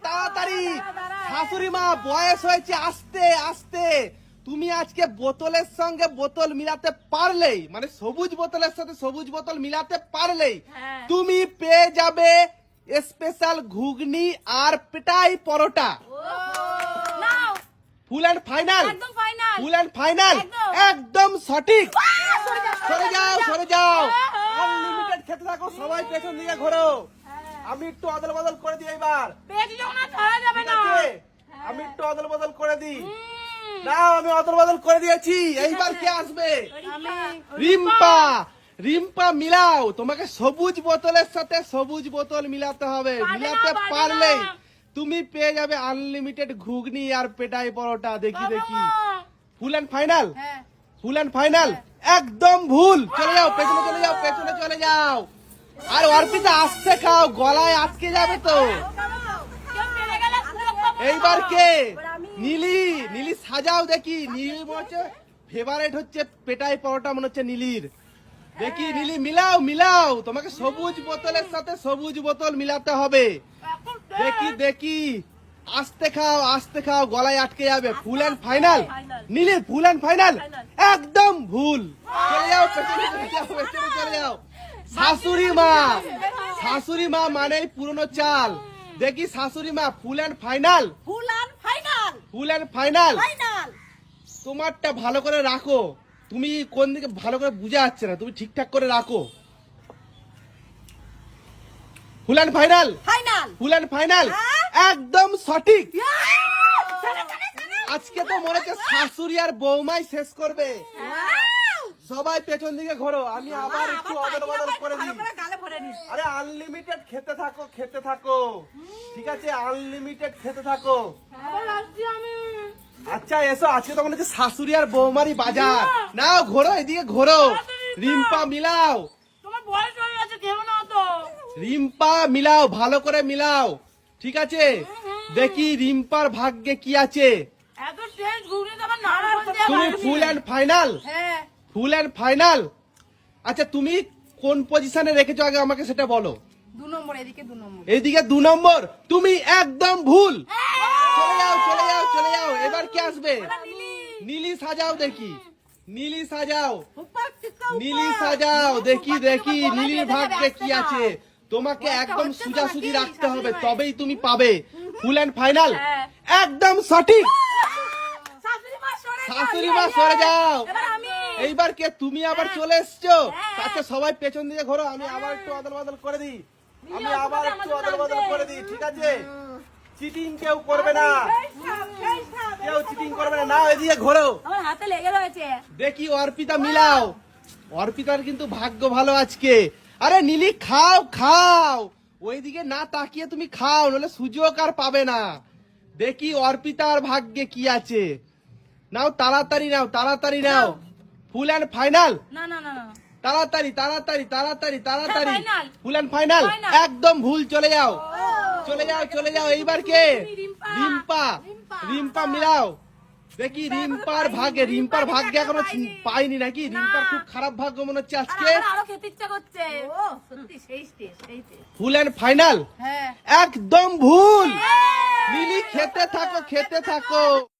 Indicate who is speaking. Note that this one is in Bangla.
Speaker 1: তাড়াতাড়ি তাড়াতাড়ি। শাশুড়ি মা বয়স হয়েছে, আস্তে আস্তে। তুমি আজকে বোতলের সঙ্গে বোতল মিলাতে পারলেই, মানে সবুজ বোতলের সাথে সবুজ বোতল মিলাতে পারলেই তুমি পেয়ে যাবে স্পেশাল ঘুগনি আর পেটাই পরোটা। Full and final, full and final, একদম সঠিক। সরে যাও, সরে যাও। আনলিমিটেড খেতে থাকো, সবাই পেছন দিকে ঘোরো। আমি একটু অদল বদল করে দিই এবার, ঠিক আছে? আমি একটু অদল বদল করে দিই। না, আমি অদল বদল করে দিয়েছি। এইবার কে আসবে? রিম্পা। রিম্পা মিলাও, তোমাকে সবুজ বোতলের সাথে সবুজ বোতল মিলাতে হবে। মিলাতে পারলেই তুমি পেয়ে যাবে আনলিমিটেড ঘুগনি আর পেটাই পরোটা। দেখি দেখি। ফুল and final, full and final, একদম ভুল। চলে যাও, পেছনে চলে যাও, পেছনে চলে যাও। আর অর্পিতা আসতে খাও, গলায় আটকে যাবে তো। এইবার কে? নীলি। নীলি সাজাও দেখি। নীলি মনে হচ্ছে ফেভারিট হচ্ছে পেটাই পরোটা, মনে হচ্ছে নীলির। দেখি নীলি মিলাও, মিলাও। তোমাকে সবুজ বোতলের সাথে সবুজ বোতল মিলাতে হবে। দেখি দেখি। আস্তে খাও, আস্তে খাও, গলায় আটকে যাবে। ফুল and final Neeli, full and final, একদম ভুল। চলে যাও, পেছনে চলে যাও, পেছনে চলে যাও। শাশুড়ি মা, শাশুড়ি মা মানেই পুরনো চাল। দেখি শাশুড়ি মা, ফুল and final,
Speaker 2: full and final,
Speaker 1: full and final.
Speaker 2: Final.
Speaker 1: তোমারটা ভালো করে রাখো। তুমি কোন দিকে ভালো করে বুঝা যাচ্ছে না, তুমি ঠিকঠাক করে রাখো। ফুল and final,
Speaker 2: final,
Speaker 1: full and final, একদম সঠিক। আজকে তো মনে হচ্ছে শাশুড়ি আর বৌমাই শেষ করবে। সবাই পেছন দিকে ঘোরো, আমি আবার একটু অদল বদল করে দিই। আরে আনলিমিটেড খেতে থাকো, খেতে থাকো, ঠিক আছে? আনলিমিটেড খেতে থাকো। আচ্ছা এসো, আজকে তো মনে হচ্ছে শাশুড়ি আর বৌমারি বাজার। নাও ঘোরো, এদিকে ঘোরো। রিম্পা মিলাও, রিম্পা মিলাও, ভালো করে মিলাও, ঠিক আছে? দেখি রিম্পার ভাগ্যে কি আছে। তুমি ফুল and final, full and final. আচ্ছা তুমি কোন পজিশনে রেখেছো আগে আমাকে সেটা বলো।
Speaker 2: 2 নম্বর, এদিকে 2 নম্বর।
Speaker 1: এইদিকে 2 নম্বর। তুমি একদম ভুল। চলে যাও, চলে যাও, চলে যাও। এবার কে আসবে? নীলি সাজাও দেখি, নীলি সাজাও, নীলি সাজাও। দেখি দেখি নীলির ভাগ্যে কি আছে। তোমাকে একদম সোজাসুজি রাখতে হবে, তবেই তুমি পাবে। ফুল অ্যান্ড ফাইনাল, একদম সঠিক। শাশুড়ি মা সরে যাও। এইবার কে? তুমি আবার চলে এসছো। আচ্ছা সবাই পেছন দিকে ঘোরো, আমি আবার একটু অদল বদল করে দিই। আমি আবার একটু অদল বদল করে দিই, ঠিক আছে? চিটিং কেউ করবে না, কেউ চিটিং করবে না। না, এদিকে ঘোরো।
Speaker 2: আমার হাতে লেগে রয়েছে।
Speaker 1: দেখি অর্পিতা মিলাও। অর্পিতার কিন্তু ভাগ্য ভালো আজকে। আরে নীলি খাও, খাও, ওইদিকে না তাকিয়ে তুমি খাও, নলে সুযোগ আর পাবে না। দেখি অর্পিতার ভাগ্যে কি আছে। নাও তাড়াতাড়ি নাও, তাড়াতাড়ি নাও। ফুল অ্যান্ড ফাইনাল,
Speaker 2: না না না না,
Speaker 1: তাড়াতাড়ি তাড়াতাড়ি তাড়াতাড়ি তাড়াতাড়ি।
Speaker 2: ফাইনাল,
Speaker 1: ফুল অ্যান্ড ফাইনাল, একদম ভুল। চলে যাও, চলে যাও, চলে যাও। এইবার কে? রিম্পা। রিম্পা মিলাও। দেখি রিম্পার ভাগ্যে, রিম্পার ভাগ্যে এখনো পাইনি নাকি? রিম্পার খুব খারাপ ভাগ্য মনে হচ্ছে আজকে।
Speaker 2: আরো খেতে ইচ্ছা করছে। ও সত্যি সেই টেস্ট, সেই টেস্ট।
Speaker 1: ফুল অ্যান্ড ফাইনাল,
Speaker 2: হ্যাঁ,
Speaker 1: একদম ভুল। নীলি খেতে থাকো, খেতে থাকো।